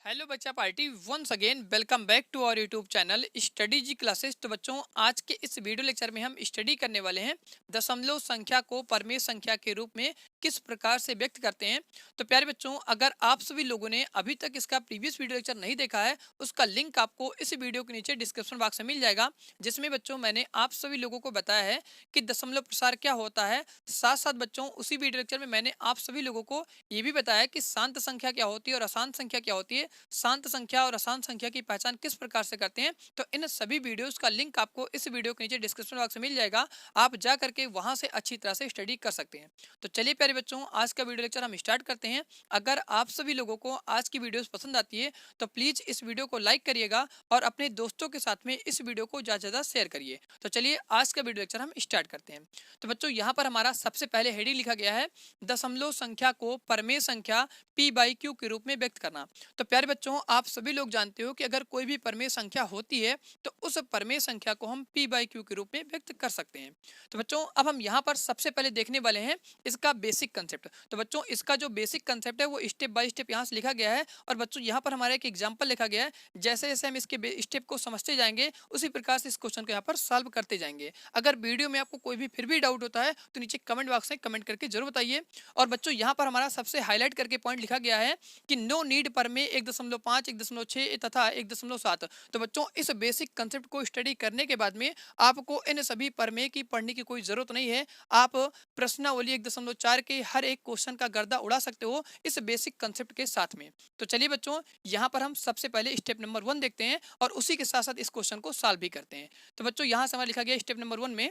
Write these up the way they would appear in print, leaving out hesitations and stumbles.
Hello बच्चा party once again welcome back to our YouTube channel study G classes. तो बच्चों आज के इस वीडियो लेक्चर में हम स्टडी करने वाले हैं दशमलव संख्या को परमेय संख्या के रूप में किस प्रकार से व्यक्त करते हैं। तो प्यारे बच्चों, अगर आप सभी लोगों ने अभी तक इसका प्रीवियस वीडियो लेक्चर नहीं देखा है, उसका लिंक आपको इस वीडियो के नीचे डिस्क्रिप्शन बॉक्स में मिल जाएगा, जिसमें बच्चों मैंने आप सभी लोगों को बताया है कि दशमलव प्रसार क्या होता है। साथ साथ बच्चों उसी वीडियो लेक्चर में मैंने आप सभी लोगों को ये भी बताया कि शांत संख्या क्या होती है और अशांत संख्या क्या होती है, शांत संख्या और अशांत संख्या की पहचान किस प्रकार से करते हैं। तो इन सभी वीडियोस का लिंक आपको इस वीडियो के नीचे डिस्क्रिप्शन बॉक्स में मिल जाएगा, आप जा करके वहां से अच्छी तरह से स्टडी कर सकते हैं। तो चलिए प्यारे बच्चों, आज का वीडियो लेक्चर हम स्टार्ट करते हैं। अगर आप सभी लोगों को आज की वीडियोस पसंद आती है तो प्लीज इस वीडियो को लाइक करिएगा और अपने दोस्तों के साथ में इस वीडियो को ज्यादा ज्यादा शेयर करिए। तो चलिए आज का वीडियो लेक्चर हम स्टार्ट करते हैं। तो बच्चों यहाँ पर हमारा सबसे पहले हेडिंग लिखा गया है दशमलव संख्या को परमेय संख्या p/q के रूप में व्यक्त करना। तो प्यारे बच्चों, आप सभी लोग जानते हो कि अगर कोई भी परमेय संख्या होती है तो उस परमेय संख्या को हम p/q के रूप में व्यक्त कर सकते हैं। तो बच्चों अब हम यहाँ पर सबसे पहले देखने वाले हैं इसका बेसिक कंसेप्ट। तो बच्चों इसका जो बेसिक कंसेप्ट है वो स्टेप बाय स्टेप यहाँ से लिखा गया है और बच्चों यहाँ पर हमारा एक एग्जाम्पल लिखा गया है। जैसे जैसे हम इसके स्टेप को समझते जाएंगे उसी प्रकार से इस क्वेश्चन को यहाँ पर सॉल्व करते जाएंगे। अगर वीडियो में आपको कोई भी फिर भी डाउट होता है तो नीचे कमेंट बॉक्स में कमेंट करके जरूर बताइए। और बच्चों यहाँ पर हमारा सबसे हाईलाइट करके पॉइंट लिखा गया है कि नो नीड परमेय 1.5, 1.6 तथा 1.7। तो बच्चों इस बेसिक कंसेप्ट को स्टडी करने के बाद में आपको इन सभी परमेय की पढ़ने की कोई जरूरत नहीं है। आप प्रश्नावली 1.4 के हर एक क्वेश्चन का गर्दा उड़ा सकते हो इस बेसिक कंसेप्ट के साथ में। तो चलिए बच्चों यहाँ पर हम सबसे पहले स्टेप नंबर 1 देखते हैं और उसी के साथ साथ इस क्वेश्चन को सॉल्व भी करते हैं। तो बच्चों यहाँ से हमारा लिखा गया स्टेप नंबर 1 में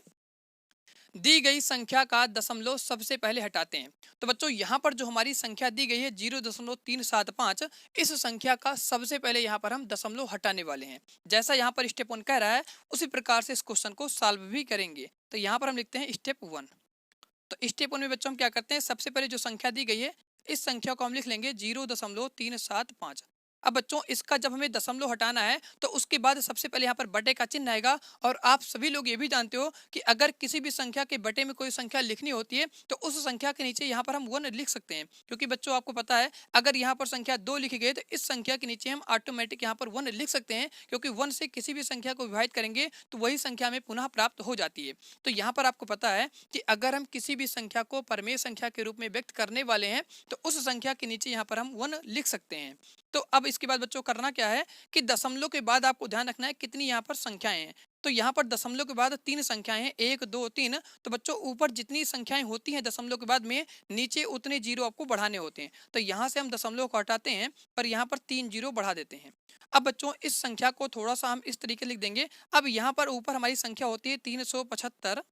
दी गई संख्या का दशमलव सबसे पहले हटाते हैं। तो बच्चों यहाँ पर जो हमारी संख्या दी गई है 0.375, इस संख्या का सबसे पहले यहाँ पर हम दशमलव हटाने वाले हैं। जैसा यहाँ पर स्टेप 1 कह रहा है उसी प्रकार से इस क्वेश्चन को सॉल्व भी करेंगे। तो यहाँ पर हम लिखते हैं स्टेप 1। तो स्टेप 1 में बच्चों हम क्या करते हैं, सबसे पहले जो संख्या दी गई है इस संख्या को हम लिख लेंगे 0.375। अब बच्चों इसका जब हमें दशमलव हटाना है तो उसके बाद सबसे पहले यहाँ पर बटे का चिन्ह आएगा। और आप सभी लोग ये भी जानते हो कि अगर किसी भी संख्या के बटे में कोई संख्या लिखनी होती है तो उस संख्या के नीचे यहाँ पर हम 1 लिख सकते हैं, क्योंकि बच्चों आपको पता है अगर यहाँ पर संख्या 2 लिखी गई तो इस संख्या के नीचे हम ऑटोमेटिक यहाँ पर 1 लिख सकते हैं, क्योंकि 1 से किसी भी संख्या को विभाजित करेंगे तो वही संख्या हमें पुनः प्राप्त हो जाती है। तो यहाँ पर आपको पता है कि अगर हम किसी भी संख्या को परमेय संख्या के रूप में व्यक्त करने वाले हैं तो उस संख्या के नीचे यहाँ पर हम 1 लिख सकते हैं। तो अब इसके बाद बच्चों करना क्या है कि दशमलव के बाद आपको ध्यान रखना है कितनी यहाँ पर संख्याएं हैं। तो यहाँ पर दशमलव के बाद 3 संख्याएं हैं, 1, 2, 3। तो बच्चों ऊपर जितनी संख्याएं होती हैं दशमलव के बाद में नीचे उतने जीरो आपको बढ़ाने होते हैं। तो यहाँ से हम दशमलव को हटाते हैं पर यहाँ पर 3 जीरो बढ़ा देते हैं। अब बच्चों इस संख्या को थोड़ा सा हम इस तरीके लिख देंगे। अब यहाँ पर ऊपर हमारी संख्या होती है 375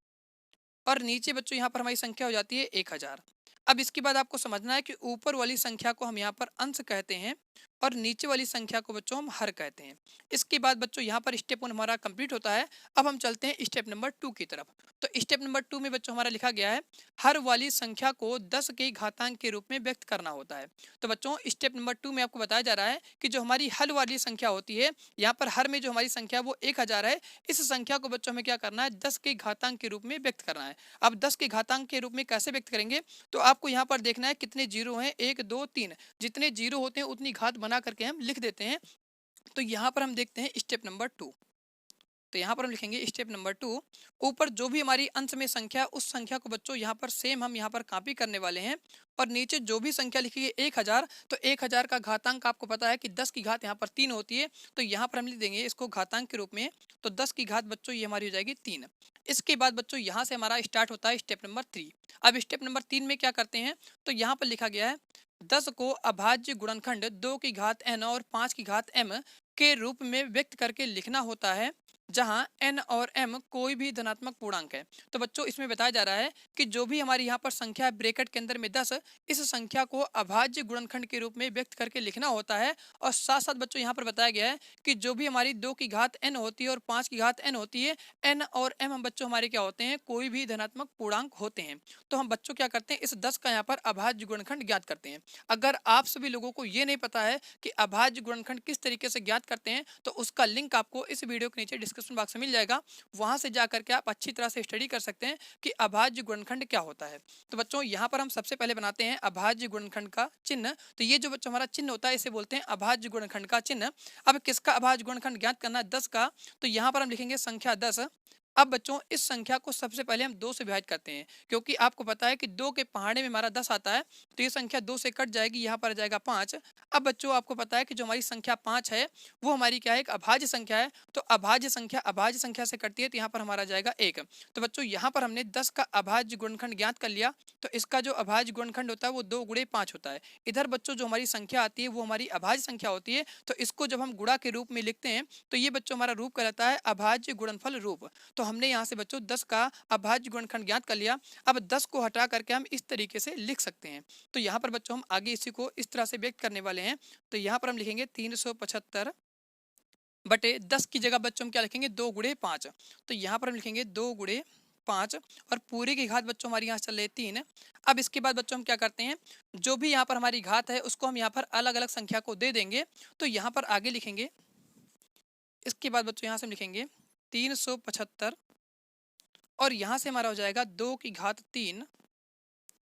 और नीचे बच्चों यहाँ पर हमारी संख्या हो जाती है 1000। अब इसके बाद आपको समझना है कि ऊपर वाली संख्या को हम यहाँ पर अंश कहते हैं और नीचे वाली संख्या को बच्चों हम हर कहते हैं। इसके बाद बच्चों यहाँ पर स्टेप 1 हमारा कंप्लीट होता है। अब हम चलते हैं स्टेप नंबर 2 की तरफ। तो स्टेप नंबर 2 में बच्चों हमारा लिखा गया है हर वाली संख्या को 10 के घातांक के रूप में व्यक्त करना होता है। तो बच्चों स्टेप नंबर 2 में आपको बताया जा रहा है कि जो हमारी हल वाली संख्या होती है, यहाँ पर हर में जो हमारी संख्या वो 1000 है, इस संख्या को बच्चों हमें क्या करना है 10 के घातांक के रूप में व्यक्त करना है। अब 10 के घातांक के रूप में कैसे व्यक्त करेंगे, तो आपको यहाँ पर देखना है कितने जीरो हैं, 1, 2, 3। जितने जीरो होते हैं उतनी घात बना करके हम लिख देते हैं। तो यहाँ पर हम देखते हैं स्टेप नंबर 2। तो यहाँ पर हम लिखेंगे स्टेप नंबर 2। ऊपर जो भी हमारी अंश में संख्या उस संख्या को बच्चों यहाँ पर सेम हम यहाँ पर कॉपी करने वाले हैं। और नीचे जो भी संख्या लिखी है 1000, तो 1000 का घातांक आपको पता है कि 10 की घात यहाँ पर 3 होती है। तो यहाँ पर हम लिख देंगे इसको घातांक के रूप में। तो 10 की घात बच्चों ये हमारी हो जाएगी 3। इसके बाद बच्चों यहाँ से हमारा स्टार्ट होता है स्टेप नंबर 3। अब स्टेप नंबर 3 में क्या करते हैं, तो यहाँ पर लिखा गया है 10 को अभाज्य गुणनखंड 2 की घात n और 5 की घात m के रूप में व्यक्त करके लिखना होता है, जहां n और m कोई भी धनात्मक पूर्णांक है। तो बच्चों इसमें बताया जा रहा है कि जो भी हमारी यहाँ पर संख्या है ब्रैकेट के अंदर में 10, इस संख्या को अभाज्य गुणनखंड के रूप में व्यक्त करके लिखना होता है। और साथ साथ बच्चों यहाँ पर बताया गया है कि जो भी हमारी 2 की घात n होती है और 5 की घात n होती है, n और m हम बच्चों हमारे क्या होते हैं, कोई भी धनात्मक पूर्णांक होते हैं। तो हम बच्चों क्या करते हैं इस 10 का यहाँ पर अभाज्य गुणनखंड ज्ञात करते हैं। अगर आप सभी लोगों को ये नहीं पता है कि अभाज्य गुणनखंड किस तरीके से ज्ञात करते हैं तो उसका लिंक आपको इस वीडियो के नीचे डिस्क्रिप्शन बॉक्स में मिल जाएगा, वहां से जा करके आप अच्छी तरह से स्टडी कर सकते हैं कि अभाज्य गुणनखंड क्या होता है। तो बच्चों यहाँ पर हम सबसे पहले बनाते हैं अभाज्य गुणनखंड का चिन्ह। तो ये जो बच्चों हमारा चिन्ह होता है इसे बोलते हैं अभाज्य गुणनखंड का चिन्ह। अब किसका अभाज्य गुणनखंड ज्ञात करना है? 10 का। तो यहाँ पर हम लिखेंगे संख्या 10। अब बच्चों इस संख्या को सबसे पहले हम 2 से विभाजित करते हैं, क्योंकि आपको पता है कि 2 के पहाड़े में हमारा 10 आता है, तो ये संख्या 2 से कट जाएगी, यहाँ पर आ जाएगा 5। अब बच्चों आपको पता है कि जो हमारी संख्या 5 है वो हमारी क्या है? एक अभाज्य संख्या है। तो अभाज्य संख्या से कटती है, तो यहाँ पर हमारा जाएगा 1। तो बच्चों यहाँ पर हमने 10 का अभाज्य गुणनखंड ज्ञात कर लिया। तो इसका जो अभाज्य गुणनखंड होता है वो 2 गुणे 5 होता है। इधर बच्चों जो हमारी संख्या आती है वो हमारी अभाज्य संख्या होती है, तो इसको जब हम गुणा के रूप में लिखते हैं तो ये बच्चों हमारा रूप कहलाता है अभाज्य गुणनफल रूप। तो हमने यहाँ से बच्चों 10 का अभाज्य गुणनखंड ज्ञात कर लिया। अब 10 को हटा करके हम इस तरीके से लिख सकते हैं। तो यहाँ पर बच्चों हम आगे इसी को इस तरह से व्यक्त करने वाले हैं। तो यहाँ पर हम लिखेंगे 375 बटे 10 की जगह बच्चों हम क्या लिखेंगे? 2 गुणे 5। तो यहाँ पर हम लिखेंगे 2 गुणे 5 और पूरे की घात बच्चों हमारी यहाँ चल रही है 3। अब इसके बाद बच्चों हम क्या करते हैं, जो भी यहाँ पर हमारी घात है उसको हम यहाँ पर अलग अलग संख्या को दे देंगे। तो यहाँ पर आगे लिखेंगे, इसके बाद बच्चों यहाँ से हम लिखेंगे 375 और यहाँ से हमारा हो जाएगा 2 की घात 3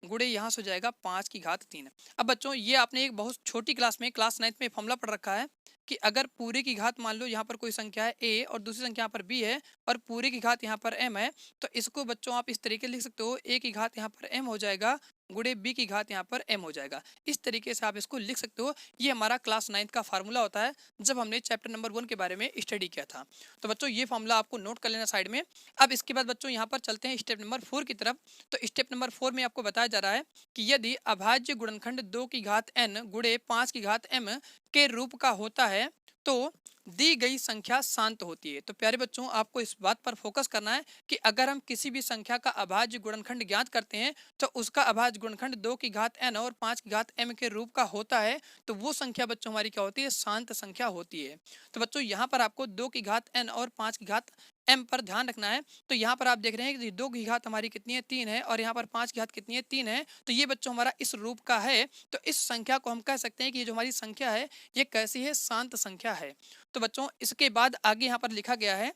गुणे यहाँ से हो जाएगा 5 की घात 3। अब बच्चों ये आपने एक बहुत छोटी क्लास में क्लास 9 में फॉर्मूला पढ़ रखा है कि अगर पूरे की घात मान लो यहाँ पर कोई संख्या है a और दूसरी संख्या यहाँ पर b है और पूरे की घात यहाँ पर m है, तो इसको बच्चों आप इस तरीके लिख सकते हो, a की घात यहाँ पर m हो जाएगा गुणे b की घात यहाँ पर m हो जाएगा। इस तरीके से आप इसको लिख सकते हो। ये हमारा क्लास 9 का फार्मूला होता है जब हमने चैप्टर नंबर 1 के बारे में स्टडी किया था। तो बच्चों ये फार्मूला आपको नोट कर लेना साइड में। अब इसके बाद बच्चों यहाँ पर चलते हैं स्टेप नंबर 4 की तरफ। तो स्टेप नंबर 4 में आपको बताया जा रहा है कि यदि अभाज्य गुणनखंड 2 की घात n गुणे 5 की घात m के रूप का होता है तो दी गई संख्या शांत होती है। तो प्यारे बच्चों आपको इस बात पर फोकस करना है कि अगर हम किसी भी संख्या का अभाज्य गुणनखंड ज्ञात करते हैं तो उसका अभाज्य गुणनखंड 2 की घात n और 5 की घात m के रूप का होता है, तो वो संख्या बच्चों हमारी क्या होती है? शांत संख्या होती है। तो बच्चों यहाँ पर आपको 2 की घात n और 5 की घात m पर ध्यान रखना है। तो यहाँ पर आप देख रहे हैं कि 2 की घात हमारी कितनी है? 3 है और यहाँ पर 5 की घात कितनी है? 3 है। तो ये बच्चों हमारा इस रूप का है। तो इस संख्या को हम कह सकते हैं कि ये जो हमारी संख्या है ये कैसी है? शांत संख्या है। तो बच्चों इसके बाद आगे यहाँ पर लिखा गया है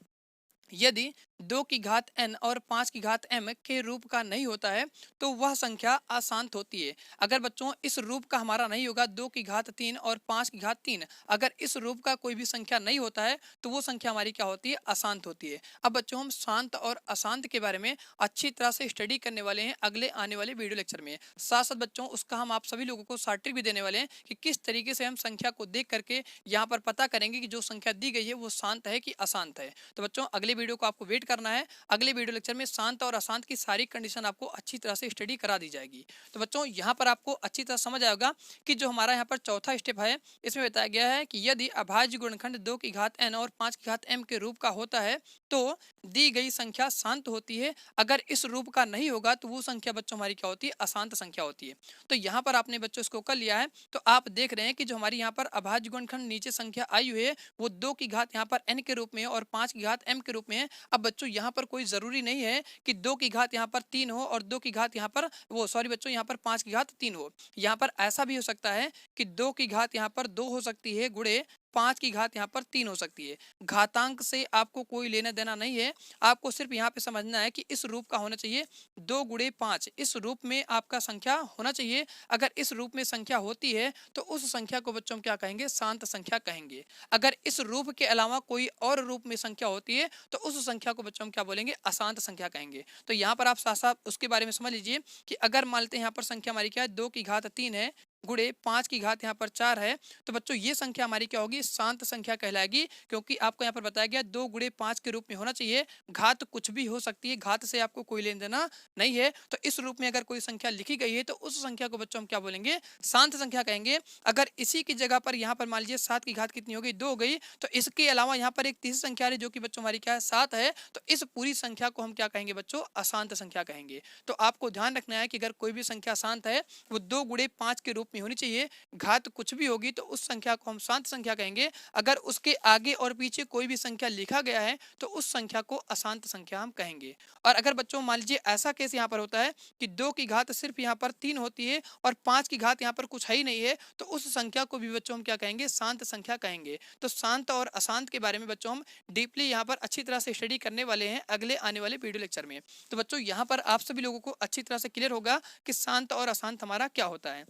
यदि 2 की घात n और 5 की घात m के रूप का नहीं होता है तो वह संख्या अशांत होती है। अगर बच्चों इस रूप का हमारा नहीं होगा 2 की घात 3 और 5 की घात 3, अगर इस रूप का कोई भी संख्या नहीं होता है तो वो संख्या हमारी क्या होती है? अशांत होती है। अब बच्चों हम शांत और अशांत के बारे में अच्छी तरह से स्टडी करने वाले हैं अगले आने वाले वीडियो लेक्चर में। साथ साथ बच्चों उसका हम आप सभी लोगों को शॉर्ट ट्रिक भी देने वाले हैं कि किस तरीके से हम संख्या को देख करके यहाँ पर पता करेंगे कि जो संख्या दी गई है वो शांत है कि अशांत है। तो बच्चों अगले वीडियो को आपको वेट करना है। अगले वीडियो लेक्चर में शांत और अशांत की सारी कंडीशन आपको अच्छी तरह से स्टडी करा दी जाएगी। तो बच्चों यहाँ पर आपको अच्छी तरह समझ आएगा कि जो हमारा यहाँ पर चौथा स्टेप है इसमें बताया गया है कि यदि अभाज्य गुणनखंड 2 की घात n और 5 की घात m के रूप का होता है तो दी गई संख्या शांत होती है। अगर इस रूप का नहीं होगा तो वो संख्या बच्चों हमारी क्या होती है? अशांत संख्या होती है। तो यहाँ पर आपने बच्चों इसको कर लिया है। तो आप देख रहे हैं कि जो हमारी यहाँ पर अभाज्य गुणनखंड नीचे संख्या आई हुई है वो 2 की घात यहाँ पर n के रूप में है और 5 की घात m के रूप में है। अब बच्चों यहाँ पर कोई जरूरी नहीं है कि 2 की घात यहाँ पर 3 हो और 2 की घात यहाँ पर वो सॉरी बच्चों यहाँ पर 5 की घात 3 हो। यहाँ पर ऐसा भी हो सकता है कि 2 की घात यहाँ पर 2 हो सकती है गुणे 5 की घात यहाँ पर 3 हो सकती है। घातांक से आपको कोई लेना देना नहीं है। आपको सिर्फ यहाँ पे समझना है कि इस रूप का होना चाहिए 2 गुणे 5, इस रूप में आपका संख्या होना चाहिए। अगर इस रूप में संख्या होती है तो उस संख्या को बच्चों हम क्या कहेंगे? शांत संख्या कहेंगे। अगर इस रूप के अलावा कोई और रूप में संख्या होती है तो उस संख्या को बच्चों हम क्या बोलेंगे? अशांत संख्या कहेंगे। तो यहाँ पर आप साथ साथ उसके बारे में समझ लीजिए कि अगर मान लेते हैं यहाँ पर संख्या हमारी क्या है? 2 की घात 3 है गुणे 5 की घात यहाँ पर 4 है, तो बच्चों ये संख्या हमारी क्या होगी? शांत संख्या कहलाएगी, क्योंकि आपको यहाँ पर बताया गया 2 गुणे 5 के रूप में होना चाहिए। घात कुछ भी हो सकती है, घात से आपको कोई लेन देना नहीं है। तो इस रूप में अगर कोई संख्या लिखी गई है तो उस संख्या को बच्चों हम क्या बोलेंगे? शांत संख्या कहेंगे। अगर इसी की जगह पर यहाँ पर मान लीजिए 7 की घात कितनी हो गई? 2 हो गई। तो इसके अलावा यहाँ पर एक तीसरी संख्या है जो कि बच्चों हमारी क्या है? 7 है। तो इस पूरी संख्या को हम क्या कहेंगे बच्चों? अशांत संख्या कहेंगे। तो आपको ध्यान रखना है कि अगर कोई भी संख्या शांत है वो 2 गुणे 5 के रूप में होनी चाहिए। घात कुछ भी होगी तो उस संख्या को हम शांत संख्या कहेंगे। अगर उसके आगे और पीछे कोई भी संख्या लिखा गया है तो उस संख्या को अशांत संख्या हम कहेंगे। और अगर बच्चों मान लीजिए ऐसा केस यहाँ पर होता है कि 2 की घात सिर्फ यहाँ पर 3 होती है और 5 की घात यहाँ पर कुछ है ही नहीं है, तो उस संख्या को भी बच्चों हम क्या कहेंगे, शांत संख्या कहेंगे। तो शांत और अशांत के बारे में बच्चों हम डीपली यहाँ पर अच्छी तरह से स्टडी करने वाले हैं अगले आने वाले वीडियो लेक्चर में। तो बच्चों यहाँ पर आप सभी लोगों को अच्छी तरह से क्लियर होगा कि शांत और अशांत हमारा क्या होता है।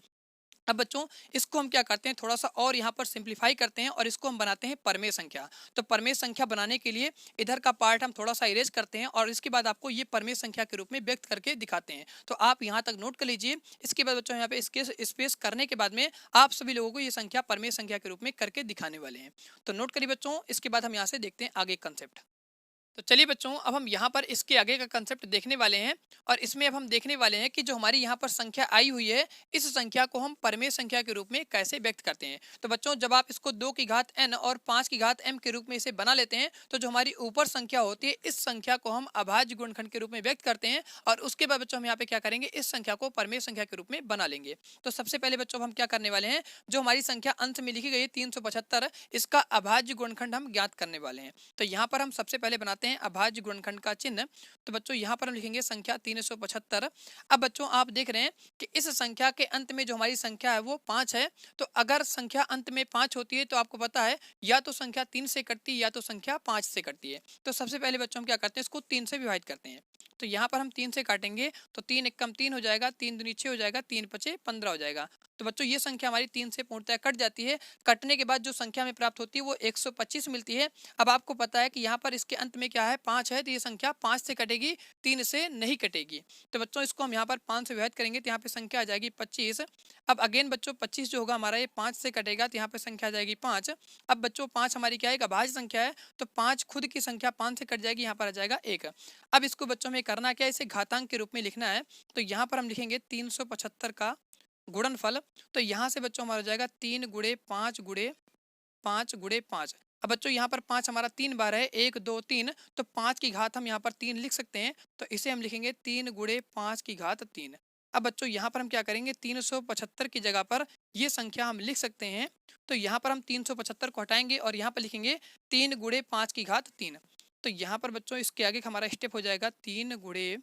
अब बच्चों इसको हम क्या करते हैं, थोड़ा सा और यहाँ पर सिंप्लीफाई करते हैं और इसको हम बनाते हैं परमेय संख्या। तो परमेय संख्या बनाने के लिए इधर का पार्ट हम थोड़ा सा इरेज करते हैं और इसके बाद आपको ये परमेय संख्या के रूप में व्यक्त करके दिखाते हैं। तो आप यहाँ तक नोट कर लीजिए। इसके बाद बच्चों यहाँ पे इसके स्पेस करने के बाद में आप सभी लोगों को ये संख्या परमेय संख्या के रूप में करके दिखाने वाले हैं। तो नोट करिए बच्चों, इसके बाद हम यहाँ से देखते हैं आगे कंसेप्ट। तो चलिए बच्चों, अब हम यहाँ पर इसके आगे का कंसेप्ट देखने वाले हैं और इसमें अब हम देखने वाले हैं कि जो हमारी यहाँ पर संख्या आई हुई है, इस संख्या को हम परमेय संख्या के रूप में कैसे व्यक्त करते हैं। तो बच्चों जब आप इसको 2 की घात n और 5 की घात m के रूप में इसे बना लेते हैं तो जो हमारी ऊपर संख्या होती है इस संख्या को हम अभाज्य गुणनखंड के रूप में व्यक्त करते हैं और उसके बाद बच्चों हम यहाँ पे क्या करेंगे, इस संख्या को परमेय संख्या के रूप में बना लेंगे। तो सबसे पहले बच्चों हम क्या करने वाले हैं, जो हमारी संख्या अंत में लिखी गई है 375, इसका अभाज्य गुणनखंड हम ज्ञात करने वाले हैं। तो यहाँ पर हम सबसे पहले बनाते हैं अभाज्य गुणनखंड का चिन्ह। तो बच्चों यहाँ पर हम लिखेंगे संख्या 375। अब बच्चों आप देख रहे हैं कि इस संख्या के अंत में जो हमारी संख्या है वो 5 है। तो अगर संख्या अंत में 5 होती है तो आपको पता है या तो संख्या 3 से कटती है या तो संख्या 5 से कटती है। तो सबसे पहले बच्चों हम क्या करते हैं, इसको 3 से विभाजित करते हैं। तो यहाँ पर हम 3 से काटेंगे तो 3 एक कम 3 हो जाएगा, 3 दूनी 6 हो जाएगा, 3 पचे 15 हो जाएगा। तो बच्चों ये संख्या हमारी 3 से पूर्णतः कट जाती है। कटने के बाद जो संख्या हमें प्राप्त होती है वो 125 मिलती है। अब आपको पता है कि यहाँ पर इसके अंत में क्या है, 5 है, तो ये संख्या 5 से कटेगी, 3 से नहीं कटेगी। तो बच्चों इसको हम यहाँ पर 5 से विभाजित करेंगे तो यहाँ पे संख्या आ जाएगी 25। अब अगेन बच्चों 25 जो होगा हमारा ये 5 से कटेगा तो यहाँ पे संख्या आ जाएगी 5। अब बच्चों 5 हमारी क्या है, एक अभाज्य संख्या है, तो 5 खुद की संख्या 5 से कट जाएगी, यहाँ पर आ जाएगा 1। अब इसको बच्चों में करना क्या है, इसे घातांक के रूप में लिखना है। तो यहाँ पर हम लिखेंगे 375 का गुणनफल। तो यहाँ से बच्चों हमारा हो जाएगा 3 गुणे 5 गुणे 5 गुणे 5। अब बच्चों यहाँ पर 5 हमारा 3 बार है, 1 2 3, तो 5 की घात हम यहाँ पर 3 लिख सकते हैं। तो इसे हम लिखेंगे 3 गुणे 5 की घात 3। अब बच्चों यहाँ पर हम क्या करेंगे, 375 की जगह पर ये संख्या हम लिख सकते हैं। तो यहाँ पर हम 375 को हटाएंगे और यहाँ पर लिखेंगे 3 गुणे 5 की घात 3। तो यहाँ पर बच्चों इसके आगे हमारा स्टेप हो जाएगा 3 गुणे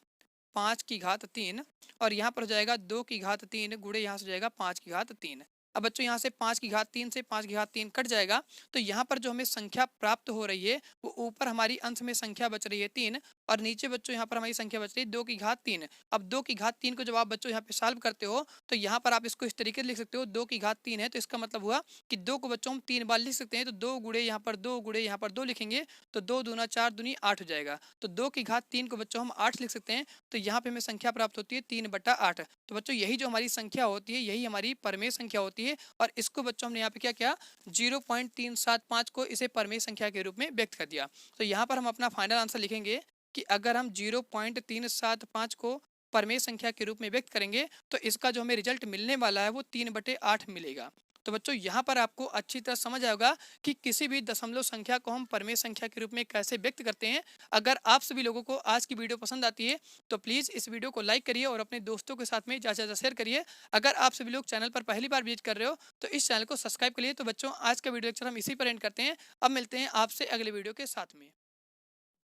5 की घात 3 और यहाँ पर हो जाएगा 2 की घात 3 गुणे यहाँ से हो जाएगा 5 की घात 3। अब बच्चों यहाँ से 5 की घात 3 से 5 की घात 3 कट जाएगा। तो यहाँ पर जो हमें संख्या प्राप्त हो रही है वो ऊपर हमारी अंश में संख्या बच रही है 3 और नीचे बच्चों यहाँ पर हमारी संख्या बच रही है 2 की घात 3। अब 2 की घात 3 को जब आप बच्चों यहाँ पे सॉल्व करते हो तो यहाँ पर आप इसको इस तरीके से लिख सकते हो, 2 की घात 3 है तो इसका मतलब हुआ कि 2 को बच्चों हम 3 बार लिख सकते हैं। तो 2 गुणे यहाँ पर 2 गुणे यहाँ पर 2 लिखेंगे तो 2 दूना 4 दूनी 8 हो जाएगा। तो 2 की घात 3 को बच्चों हम 8 लिख सकते हैं। तो यहाँ पे हमें संख्या प्राप्त होती है 3/8। तो बच्चों यही जो हमारी संख्या होती है यही हमारी परमेय संख्या होती है और इसको बच्चों हमने यहाँ पे क्या किया, 0.375 को इसे परमेय संख्या के रूप में व्यक्त कर दिया। तो यहाँ पर हम अपना फाइनल आंसर लिखेंगे कि अगर हम 0.375 को परमेय संख्या के रूप में व्यक्त करेंगे तो इसका जो हमें रिजल्ट मिलने वाला है वो 3/8 मिलेगा। तो बच्चों यहाँ पर आपको अच्छी तरह समझ आएगा कि किसी भी दशमलव संख्या को हम परमेय संख्या के रूप में कैसे व्यक्त करते हैं। अगर आप सभी लोगों को आज की वीडियो पसंद आती है तो प्लीज़ इस वीडियो को लाइक करिए और अपने दोस्तों के साथ में ज़्यादा से ज़्यादा शेयर करिए। अगर आप सभी लोग चैनल पर पहली बार विजिट कर रहे हो तो इस चैनल को सब्सक्राइब करिए। तो बच्चों आज का वीडियो लेक्चर हम इसी पर एंड करते हैं। अब मिलते हैं आपसे अगले वीडियो के साथ में।